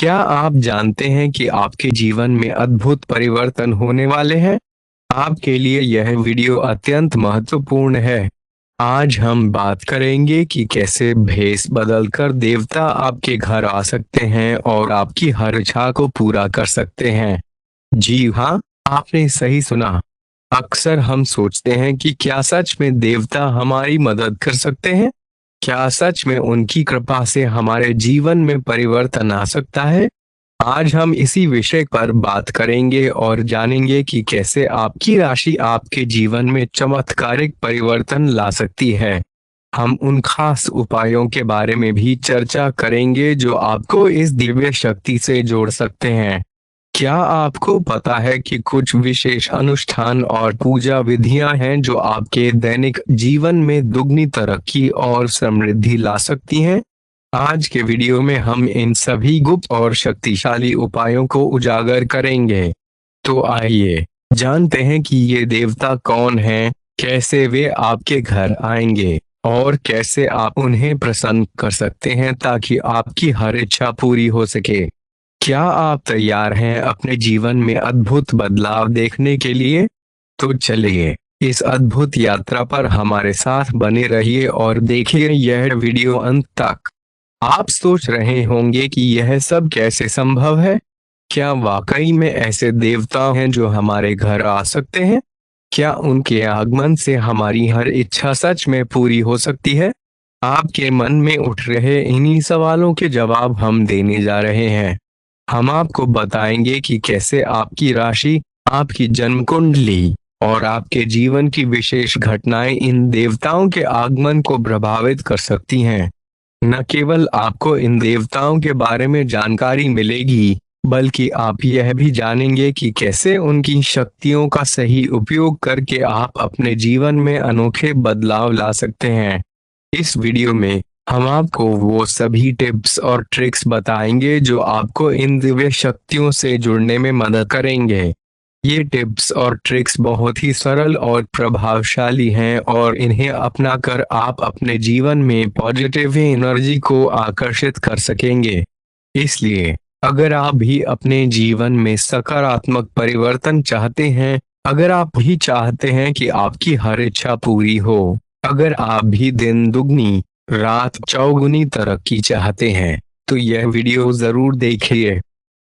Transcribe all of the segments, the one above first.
क्या आप जानते हैं कि आपके जीवन में अद्भुत परिवर्तन होने वाले हैं? आपके लिए यह वीडियो अत्यंत महत्वपूर्ण है। आज हम बात करेंगे कि कैसे भेष बदलकर देवता आपके घर आ सकते हैं और आपकी हर इच्छा को पूरा कर सकते हैं। जी हाँ, आपने सही सुना। अक्सर हम सोचते हैं कि क्या सच में देवता हमारी मदद कर सकते हैं? क्या सच में उनकी कृपा से हमारे जीवन में परिवर्तन आ सकता है? आज हम इसी विषय पर बात करेंगे और जानेंगे कि कैसे आपकी राशि आपके जीवन में चमत्कारिक परिवर्तन ला सकती है। हम उन खास उपायों के बारे में भी चर्चा करेंगे जो आपको इस दिव्य शक्ति से जोड़ सकते हैं। क्या आपको पता है कि कुछ विशेष अनुष्ठान और पूजा विधियां हैं जो आपके दैनिक जीवन में दुगनी तरक्की और समृद्धि ला सकती हैं? आज के वीडियो में हम इन सभी गुप्त और शक्तिशाली उपायों को उजागर करेंगे। तो आइए जानते हैं कि ये देवता कौन हैं, कैसे वे आपके घर आएंगे और कैसे आप उन्हें प्रसन्न कर सकते हैं ताकि आपकी हर इच्छा पूरी हो सके। क्या आप तैयार हैं अपने जीवन में अद्भुत बदलाव देखने के लिए? तो चलिए इस अद्भुत यात्रा पर हमारे साथ बने रहिए और देखिए यह वीडियो अंत तक। आप सोच रहे होंगे कि यह सब कैसे संभव है? क्या वाकई में ऐसे देवता हैं जो हमारे घर आ सकते हैं? क्या उनके आगमन से हमारी हर इच्छा सच में पूरी हो सकती है? आपके मन में उठ रहे इन्हीं सवालों के जवाब हम देने जा रहे हैं। हम आपको बताएंगे कि कैसे आपकी राशि, आपकी जन्म कुंडली और आपके जीवन की विशेष घटनाएं इन देवताओं के आगमन को प्रभावित कर सकती हैं। न केवल आपको इन देवताओं के बारे में जानकारी मिलेगी, बल्कि आप यह भी जानेंगे कि कैसे उनकी शक्तियों का सही उपयोग करके आप अपने जीवन में अनोखे बदलाव ला सकते हैं। इस वीडियो में हम आपको वो सभी टिप्स और ट्रिक्स बताएंगे जो आपको इन दिव्य शक्तियों से जुड़ने में मदद करेंगे। ये टिप्स और ट्रिक्स बहुत ही सरल और प्रभावशाली हैं और इन्हें अपनाकर आप अपने जीवन में पॉजिटिव एनर्जी को आकर्षित कर सकेंगे। इसलिए अगर आप भी अपने जीवन में सकारात्मक परिवर्तन चाहते हैं, अगर आप भी चाहते हैं कि आपकी हर इच्छा पूरी हो, अगर आप भी दिन दुगनी रात चौगुनी तरक्की चाहते हैं, तो यह वीडियो जरूर देखिए।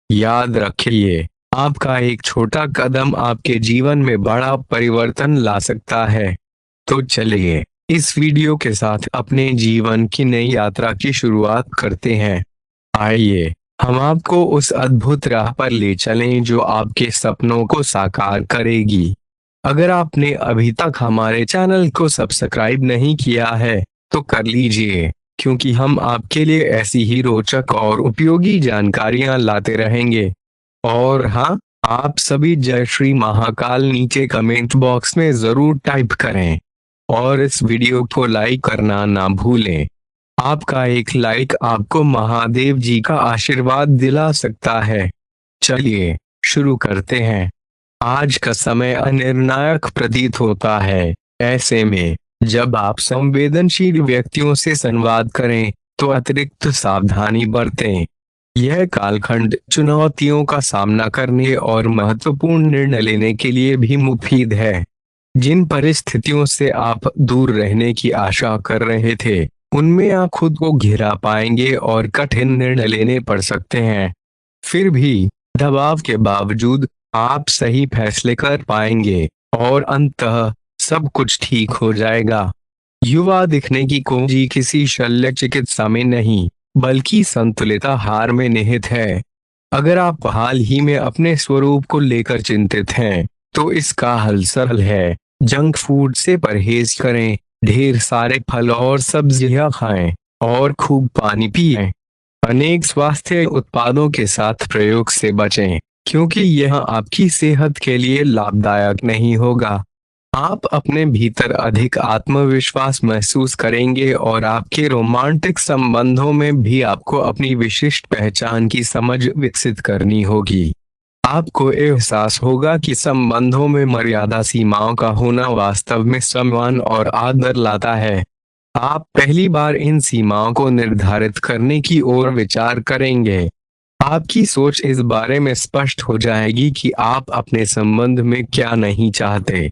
याद रखिए, आपका एक छोटा कदम आपके जीवन में बड़ा परिवर्तन ला सकता है। तो चलिए इस वीडियो के साथ अपने जीवन की नई यात्रा की शुरुआत करते हैं। आइए हम आपको उस अद्भुत राह पर ले चलें जो आपके सपनों को साकार करेगी। अगर आपने अभी तक हमारे चैनल को सब्सक्राइब नहीं किया है, तो कर लीजिए, क्योंकि हम आपके लिए ऐसी ही रोचक और उपयोगी जानकारियां लाते रहेंगे। और हाँ, आप सभी जय श्री महाकाल नीचे कमेंट बॉक्स में जरूर टाइप करें और इस वीडियो को लाइक करना ना भूलें। आपका एक लाइक आपको महादेव जी का आशीर्वाद दिला सकता है। चलिए शुरू करते हैं। आज का समय अनिर्णायक प्रतीत होता है। ऐसे में जब आप संवेदनशील व्यक्तियों से संवाद करें, तो अतिरिक्त सावधानी बरतें। यह कालखंड चुनौतियों का सामना करने और महत्वपूर्ण निर्णय लेने के लिए भी मुफीद है। जिन परिस्थितियों से आप दूर रहने की आशा कर रहे थे, उनमें आप खुद को घिरा पाएंगे और कठिन निर्णय लेने पड़ सकते हैं। फिर भी दबाव के बावजूद आप सही फैसले कर पाएंगे और अंततः सब कुछ ठीक हो जाएगा। युवा दिखने की कुंजी किसी शल्य चिकित्सा में नहीं, बल्कि संतुलित आहार में निहित है। अगर आप हाल ही में अपने स्वरूप को लेकर चिंतित हैं, तो इसका हल सरल है। जंक फूड से परहेज करें, ढेर सारे फल और सब्जियां खाएं और खूब पानी पिएं। अनेक स्वास्थ्य उत्पादों के साथ प्रयोग से बचें, क्योंकि यह आपकी सेहत के लिए लाभदायक नहीं होगा। आप अपने भीतर अधिक आत्मविश्वास महसूस करेंगे और आपके रोमांटिक संबंधों में भी आपको अपनी विशिष्ट पहचान की समझ विकसित करनी होगी। आपको एहसास होगा कि संबंधों में मर्यादा सीमाओं का होना वास्तव में सम्मान और आदर लाता है। आप पहली बार इन सीमाओं को निर्धारित करने की ओर विचार करेंगे। आपकी सोच इस बारे में स्पष्ट हो जाएगी कि आप अपने संबंध में क्या नहीं चाहते।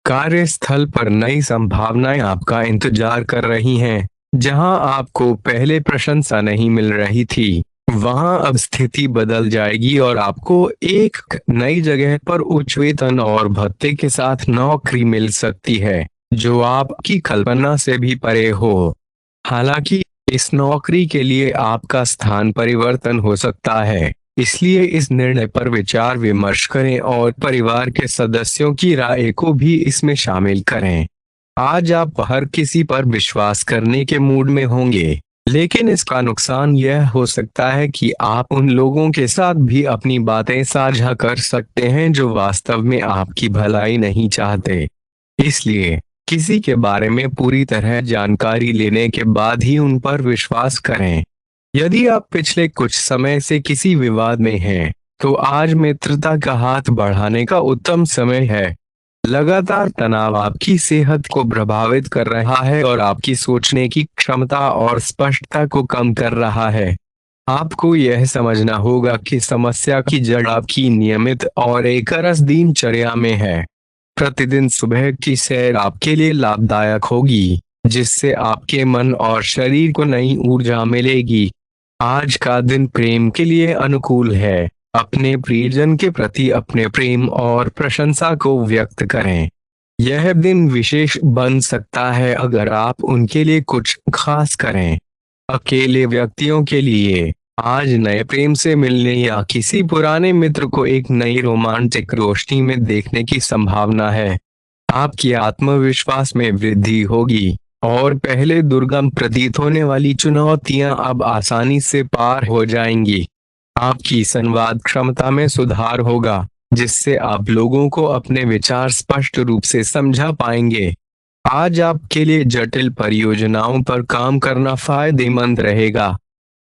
कार्यस्थल पर नई संभावनाएं आपका इंतजार कर रही हैं। जहां आपको पहले प्रशंसा नहीं मिल रही थी, वहां अब स्थिति बदल जाएगी और आपको एक नई जगह पर उच्च वेतन और भत्ते के साथ नौकरी मिल सकती है, जो आपकी कल्पना से भी परे हो। हालांकि इस नौकरी के लिए आपका स्थान परिवर्तन हो सकता है, इसलिए इस निर्णय पर विचार विमर्श करें और परिवार के सदस्यों की राय को भी इसमें शामिल करें। आज आप हर किसी पर विश्वास करने के मूड में होंगे, लेकिन इसका नुकसान यह हो सकता है कि आप उन लोगों के साथ भी अपनी बातें साझा कर सकते हैं जो वास्तव में आपकी भलाई नहीं चाहते। इसलिए किसी के बारे में पूरी तरह जानकारी लेने के बाद ही उन पर विश्वास करें। यदि आप पिछले कुछ समय से किसी विवाद में हैं, तो आज मित्रता का हाथ बढ़ाने का उत्तम समय है। लगातार तनाव आपकी सेहत को प्रभावित कर रहा है और आपकी सोचने की क्षमता और स्पष्टता को कम कर रहा है। आपको यह समझना होगा कि समस्या की जड़ आपकी नियमित और एकरस दिनचर्या में है। प्रतिदिन सुबह की सैर आपके लिए लाभदायक होगी, जिससे आपके मन और शरीर को नई ऊर्जा मिलेगी। आज का दिन प्रेम के लिए अनुकूल है। अपने प्रियजन के प्रति अपने प्रेम और प्रशंसा को व्यक्त करें। यह दिन विशेष बन सकता है अगर आप उनके लिए कुछ खास करें। अकेले व्यक्तियों के लिए आज नए प्रेम से मिलने या किसी पुराने मित्र को एक नई रोमांटिक रोशनी में देखने की संभावना है। आपकी आत्मविश्वास में वृद्धि होगी और पहले दुर्गम प्रतीत होने वाली चुनौतियां अब आसानी से पार हो जाएंगी। आपकी संवाद क्षमता में सुधार होगा, जिससे आप लोगों को अपने विचार स्पष्ट रूप से समझा पाएंगे। आज आपके लिए जटिल परियोजनाओं पर काम करना फायदेमंद रहेगा।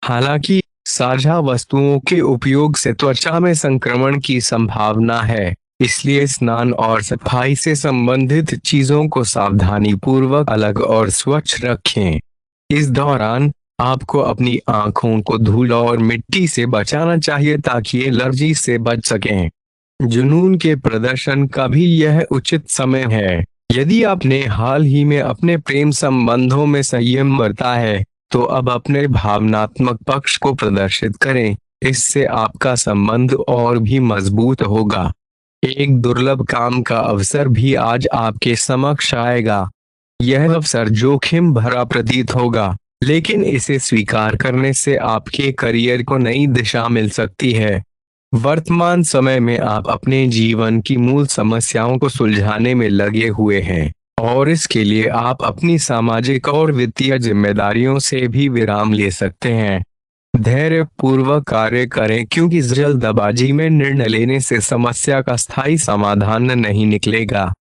हालांकि साझा वस्तुओं के उपयोग से त्वचा में संक्रमण की संभावना है, इसलिए स्नान और सफाई से संबंधित चीजों को सावधानी पूर्वक अलग और स्वच्छ रखें। इस दौरान आपको अपनी आंखों को धूल और मिट्टी से बचाना चाहिए ताकि एलर्जी से बच सकें। जुनून के प्रदर्शन का भी यह उचित समय है। यदि आपने हाल ही में अपने प्रेम संबंधों में संयम बरता है, तो अब अपने भावनात्मक पक्ष को प्रदर्शित करें। इससे आपका संबंध और भी मजबूत होगा। एक दुर्लभ काम का अवसर भी आज आपके समक्ष आएगा। यह अवसर जोखिम भरा प्रतीत होगा, लेकिन इसे स्वीकार करने से आपके करियर को नई दिशा मिल सकती है। वर्तमान समय में आप अपने जीवन की मूल समस्याओं को सुलझाने में लगे हुए हैं और इसके लिए आप अपनी सामाजिक और वित्तीय जिम्मेदारियों से भी विराम ले सकते हैं। धैर्य पूर्वक कार्य करें, क्योंकि जल्दबाजी में निर्णय लेने से समस्या का स्थायी समाधान नहीं निकलेगा।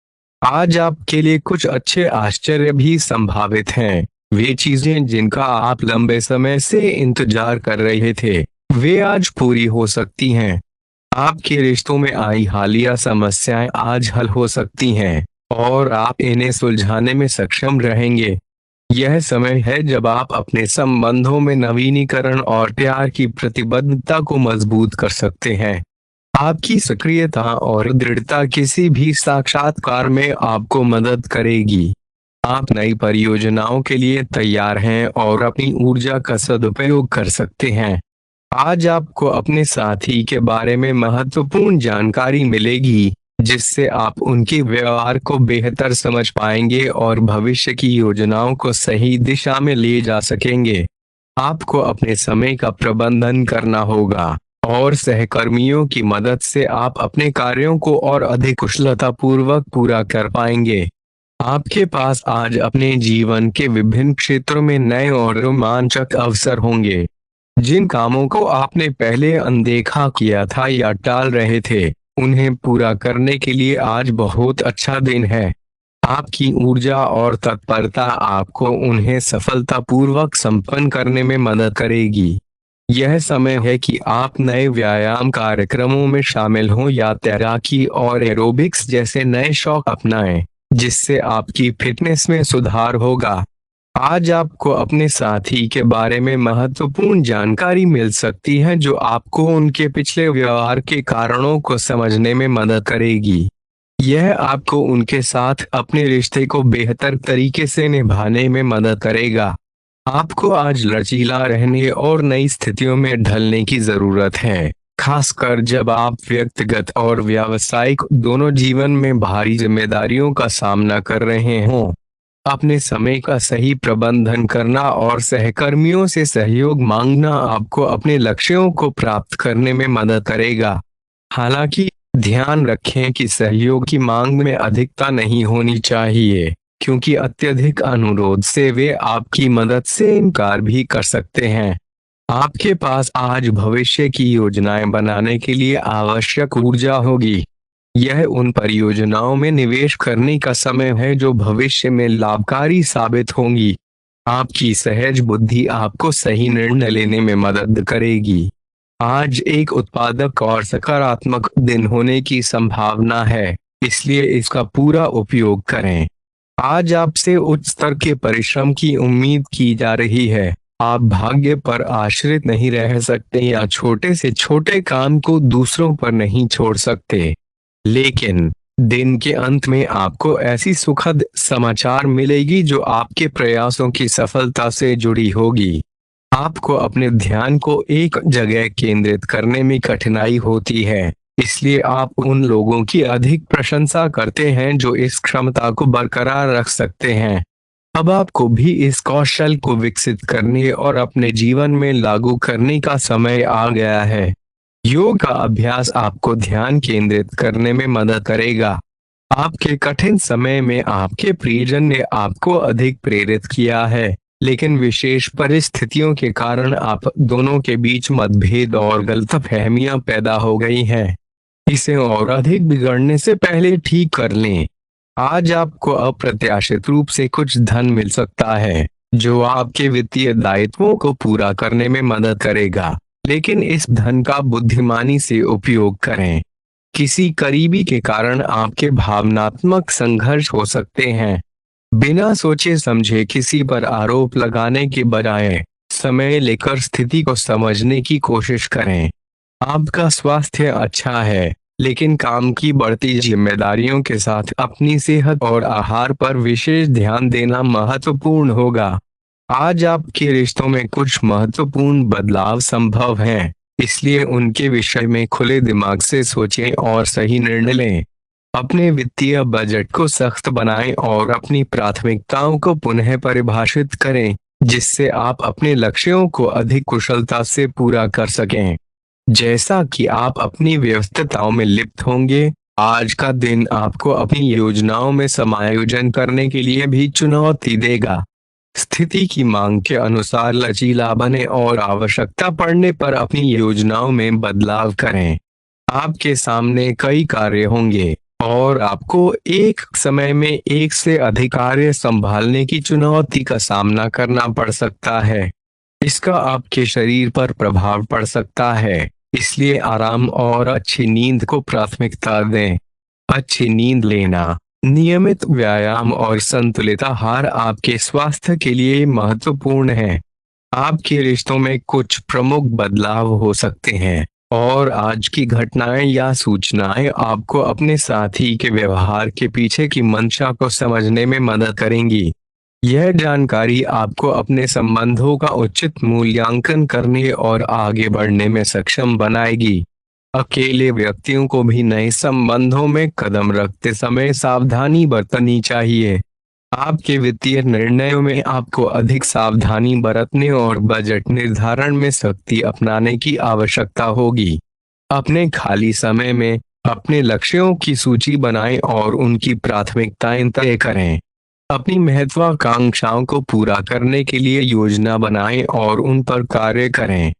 आज आपके लिए कुछ अच्छे आश्चर्य भी संभावित हैं। वे चीजें जिनका आप लंबे समय से इंतजार कर रहे थे, वे आज पूरी हो सकती हैं। आपके रिश्तों में आई हालिया समस्याएं आज हल हो सकती हैं और आप इन्हें सुलझाने में सक्षम रहेंगे। यह समय है जब आप अपने संबंधों में नवीनीकरण और प्यार की प्रतिबद्धता को मजबूत कर सकते हैं। आपकी सक्रियता और दृढ़ता किसी भी साक्षात्कार में आपको मदद करेगी। आप नई परियोजनाओं के लिए तैयार हैं और अपनी ऊर्जा का सदुपयोग कर सकते हैं। आज आपको अपने साथी के बारे में महत्वपूर्ण जानकारी मिलेगी, जिससे आप उनके व्यवहार को बेहतर समझ पाएंगे और भविष्य की योजनाओं को सही दिशा में ले जा सकेंगे। आपको अपने समय का प्रबंधन करना होगा और सहकर्मियों की मदद से आप अपने कार्यों को और अधिक कुशलतापूर्वक पूरा कर पाएंगे। आपके पास आज अपने जीवन के विभिन्न क्षेत्रों में नए और रोमांचक अवसर होंगे। जिन कामों को आपने पहले अनदेखा किया था या टाल रहे थे, उन्हें पूरा करने के लिए आज बहुत अच्छा दिन है। आपकी ऊर्जा और तत्परता आपको उन्हें सफलतापूर्वक संपन्न करने में मदद करेगी। यह समय है कि आप नए व्यायाम कार्यक्रमों में शामिल हों या तैराकी और एरोबिक्स जैसे नए शौक अपनाएं, जिससे आपकी फिटनेस में सुधार होगा। आज आपको अपने साथी के बारे में महत्वपूर्ण जानकारी मिल सकती है जो आपको उनके पिछले व्यवहार के कारणों को समझने में मदद करेगी। यह आपको उनके साथ अपने रिश्ते को बेहतर तरीके से निभाने में मदद करेगा। आपको आज लचीला रहने और नई स्थितियों में ढलने की जरूरत है, खासकर जब आप व्यक्तिगत और व्यावसायिक दोनों जीवन में भारी जिम्मेदारियों का सामना कर रहे हों। अपने समय का सही प्रबंधन करना और सहकर्मियों से सहयोग मांगना आपको अपने लक्ष्यों को प्राप्त करने में मदद करेगा। हालांकि ध्यान रखें कि सहयोग की मांग में अधिकता नहीं होनी चाहिए, क्योंकि अत्यधिक अनुरोध से वे आपकी मदद से इनकार भी कर सकते हैं। आपके पास आज भविष्य की योजनाएं बनाने के लिए आवश्यक ऊर्जा होगी। यह उन परियोजनाओं में निवेश करने का समय है जो भविष्य में लाभकारी साबित होंगी। आपकी सहज बुद्धि आपको सही निर्णय लेने में मदद करेगी। आज एक उत्पादक और सकारात्मक दिन होने की संभावना है, इसलिए इसका पूरा उपयोग करें। आज आपसे उच्च स्तर के परिश्रम की उम्मीद की जा रही है। आप भाग्य पर आश्रित नहीं रह सकते या छोटे से छोटे काम को दूसरों पर नहीं छोड़ सकते। लेकिन दिन के अंत में आपको ऐसी सुखद समाचार मिलेगी जो आपके प्रयासों की सफलता से जुड़ी होगी। आपको अपने ध्यान को एक जगह केंद्रित करने में कठिनाई होती है, इसलिए आप उन लोगों की अधिक प्रशंसा करते हैं जो इस क्षमता को बरकरार रख सकते हैं। अब आपको भी इस कौशल को विकसित करने और अपने जीवन में लागू करने का समय आ गया है। योग का अभ्यास आपको ध्यान केंद्रित करने में मदद करेगा। आपके कठिन समय में आपके प्रियजन ने आपको अधिक प्रेरित किया है, लेकिन विशेष परिस्थितियों के कारण आप दोनों के बीच मतभेद और गलतफहमियां पैदा हो गई हैं। इसे और अधिक बिगड़ने से पहले ठीक कर लें। आज आपको अप्रत्याशित रूप से कुछ धन मिल सकता है, जो आपके वित्तीय दायित्वों को पूरा करने में मदद करेगा, लेकिन इस धन का बुद्धिमानी से उपयोग करें। किसी करीबी के कारण आपके भावनात्मक संघर्ष हो सकते हैं। बिना सोचे समझे किसी पर आरोप लगाने के बजाय समय लेकर स्थिति को समझने की कोशिश करें। आपका स्वास्थ्य अच्छा है, लेकिन काम की बढ़ती जिम्मेदारियों के साथ अपनी सेहत और आहार पर विशेष ध्यान देना महत्वपूर्ण होगा। आज आपके रिश्तों में कुछ महत्वपूर्ण बदलाव संभव हैं, इसलिए उनके विषय में खुले दिमाग से सोचें और सही निर्णय लें। अपने वित्तीय बजट को सख्त बनाएं और अपनी प्राथमिकताओं को पुनः परिभाषित करें, जिससे आप अपने लक्ष्यों को अधिक कुशलता से पूरा कर सकें। जैसा कि आप अपनी व्यस्तताओं में लिप्त होंगे, आज का दिन आपको अपनी योजनाओं में समायोजन करने के लिए भी चुनौती देगा। स्थिति की मांग के अनुसार लचीला बने और आवश्यकता पड़ने पर अपनी योजनाओं में बदलाव करें। आपके सामने कई कार्य होंगे और आपको एक समय में एक से अधिक कार्य संभालने की चुनौती का सामना करना पड़ सकता है। इसका आपके शरीर पर प्रभाव पड़ सकता है, इसलिए आराम और अच्छी नींद को प्राथमिकता दें। अच्छी नींद लेना, नियमित व्यायाम और संतुलित आहार आपके स्वास्थ्य के लिए महत्वपूर्ण है। आपके रिश्तों में कुछ प्रमुख बदलाव हो सकते हैं और आज की घटनाएं या सूचनाएं आपको अपने साथी के व्यवहार के पीछे की मंशा को समझने में मदद करेंगी। यह जानकारी आपको अपने संबंधों का उचित मूल्यांकन करने और आगे बढ़ने में सक्षम बनाएगी। अकेले व्यक्तियों को भी नए संबंधों में कदम रखते समय सावधानी बरतनी चाहिए। आपके वित्तीय निर्णयों में आपको अधिक सावधानी बरतने और बजट निर्धारण में सख्ती अपनाने की आवश्यकता होगी। अपने खाली समय में अपने लक्ष्यों की सूची बनाएं और उनकी प्राथमिकताएं तय करें। अपनी महत्वाकांक्षाओं को पूरा करने के लिए योजना बनाएं और उन पर कार्य करें।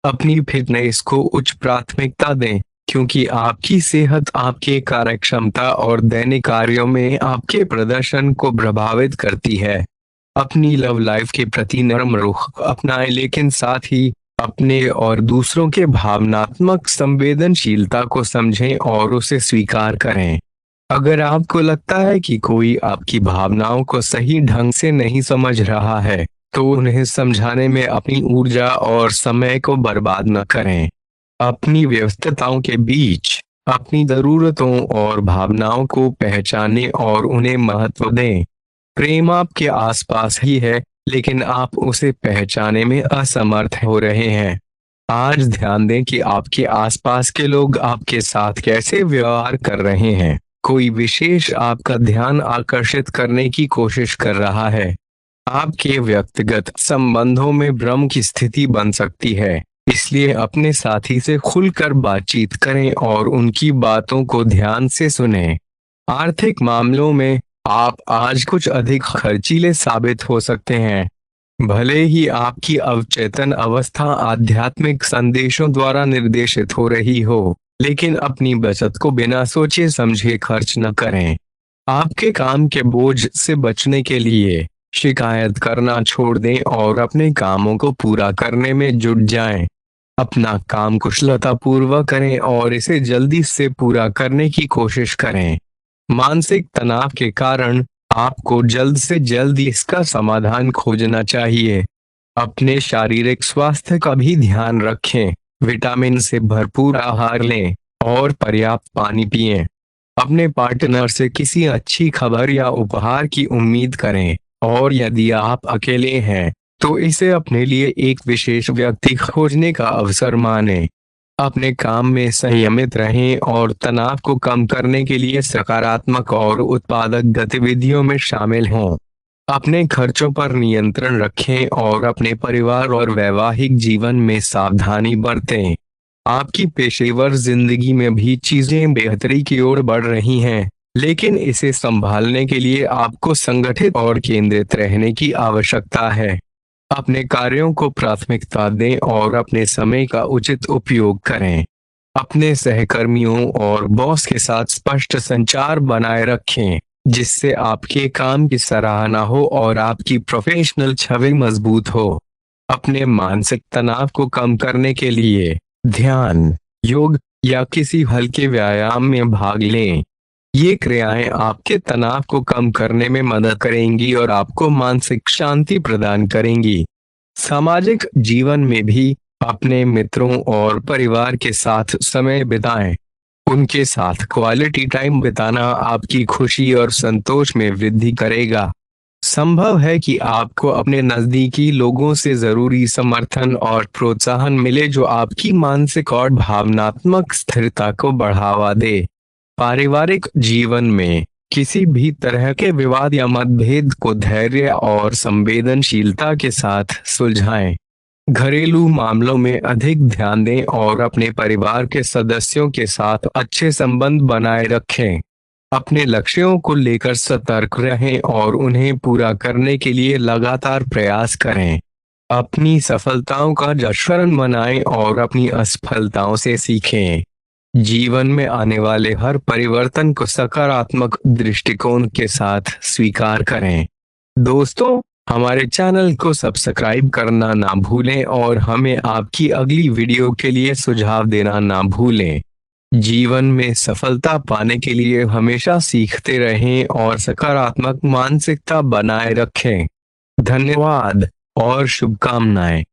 अपनी फिटनेस को उच्च प्राथमिकता दें, क्योंकि आपकी सेहत आपके कार्यक्षमता और दैनिक कार्यों में आपके प्रदर्शन को प्रभावित करती है। अपनी लव लाइफ के प्रति नरम रुख अपनाएं, लेकिन साथ ही अपने और दूसरों के भावनात्मक संवेदनशीलता को समझें और उसे स्वीकार करें। अगर आपको लगता है कि कोई आपकी भावनाओं को सही ढंग से नहीं समझ रहा है, तो उन्हें समझाने में अपनी ऊर्जा और समय को बर्बाद न करें। अपनी व्यस्तताओं के बीच अपनी जरूरतों और भावनाओं को पहचानें और उन्हें महत्व दें। प्रेम आपके आसपास ही है, लेकिन आप उसे पहचाने में असमर्थ हो रहे हैं। आज ध्यान दें कि आपके आसपास के लोग आपके साथ कैसे व्यवहार कर रहे हैं। कोई विशेष आपका ध्यान आकर्षित करने की कोशिश कर रहा है। आपके व्यक्तिगत संबंधों में भ्रम की स्थिति बन सकती है। इसलिए अपने साथी से खुलकर बातचीत करें और उनकी बातों को ध्यान से सुनें। आर्थिक मामलों में आप आज कुछ अधिक खर्चीले साबित हो सकते हैं। भले ही आपकी अवचेतन अवस्था आध्यात्मिक संदेशों द्वारा निर्देशित हो रही हो, लेकिन अपनी बचत को बिना सोचे समझे खर्च न करें। आपके काम के बोझ से बचने के लिए शिकायत करना छोड़ दें और अपने कामों को पूरा करने में जुट जाएं। अपना काम कुशलतापूर्वक करें और इसे जल्दी से पूरा करने की कोशिश करें। मानसिक तनाव के कारण आपको जल्द से जल्द इसका समाधान खोजना चाहिए। अपने शारीरिक स्वास्थ्य का भी ध्यान रखें। विटामिन से भरपूर आहार लें और पर्याप्त पानी पिएं। अपने पार्टनर से किसी अच्छी खबर या उपहार की उम्मीद करें, और यदि आप अकेले हैं तो इसे अपने लिए एक विशेष व्यक्ति खोजने का अवसर मानें। अपने काम में संयमित रहें और तनाव को कम करने के लिए सकारात्मक और उत्पादक गतिविधियों में शामिल हों। अपने खर्चों पर नियंत्रण रखें और अपने परिवार और वैवाहिक जीवन में सावधानी बरतें। आपकी पेशेवर जिंदगी में भी चीजें बेहतरी की ओर बढ़ रही हैं, लेकिन इसे संभालने के लिए आपको संगठित और केंद्रित रहने की आवश्यकता है। अपने कार्यों को प्राथमिकता दें और अपने समय का उचित उपयोग करें। अपने सहकर्मियों और बॉस के साथ स्पष्ट संचार बनाए रखें, जिससे आपके काम की सराहना हो और आपकी प्रोफेशनल छवि मजबूत हो। अपने मानसिक तनाव को कम करने के लिए ध्यान, योग या किसी हल्के व्यायाम में भाग लें। ये क्रियाएं आपके तनाव को कम करने में मदद करेंगी और आपको मानसिक शांति प्रदान करेंगी। सामाजिक जीवन में भी अपने मित्रों और परिवार के साथ समय बिताएं। उनके साथ क्वालिटी टाइम बिताना आपकी खुशी और संतोष में वृद्धि करेगा। संभव है कि आपको अपने नजदीकी लोगों से जरूरी समर्थन और प्रोत्साहन मिले, जो आपकी मानसिक और भावनात्मक स्थिरता को बढ़ावा दे। पारिवारिक जीवन में किसी भी तरह के विवाद या मतभेद को धैर्य और संवेदनशीलता के साथ सुलझाएं। घरेलू मामलों में अधिक ध्यान दें और अपने परिवार के सदस्यों के साथ अच्छे संबंध बनाए रखें। अपने लक्ष्यों को लेकर सतर्क रहें और उन्हें पूरा करने के लिए लगातार प्रयास करें। अपनी सफलताओं का जश्न मनाएं और अपनी असफलताओं से सीखें। जीवन में आने वाले हर परिवर्तन को सकारात्मक दृष्टिकोण के साथ स्वीकार करें। दोस्तों, हमारे चैनल को सब्सक्राइब करना ना भूलें और हमें आपकी अगली वीडियो के लिए सुझाव देना ना भूलें। जीवन में सफलता पाने के लिए हमेशा सीखते रहें और सकारात्मक मानसिकता बनाए रखें। धन्यवाद और शुभकामनाएं।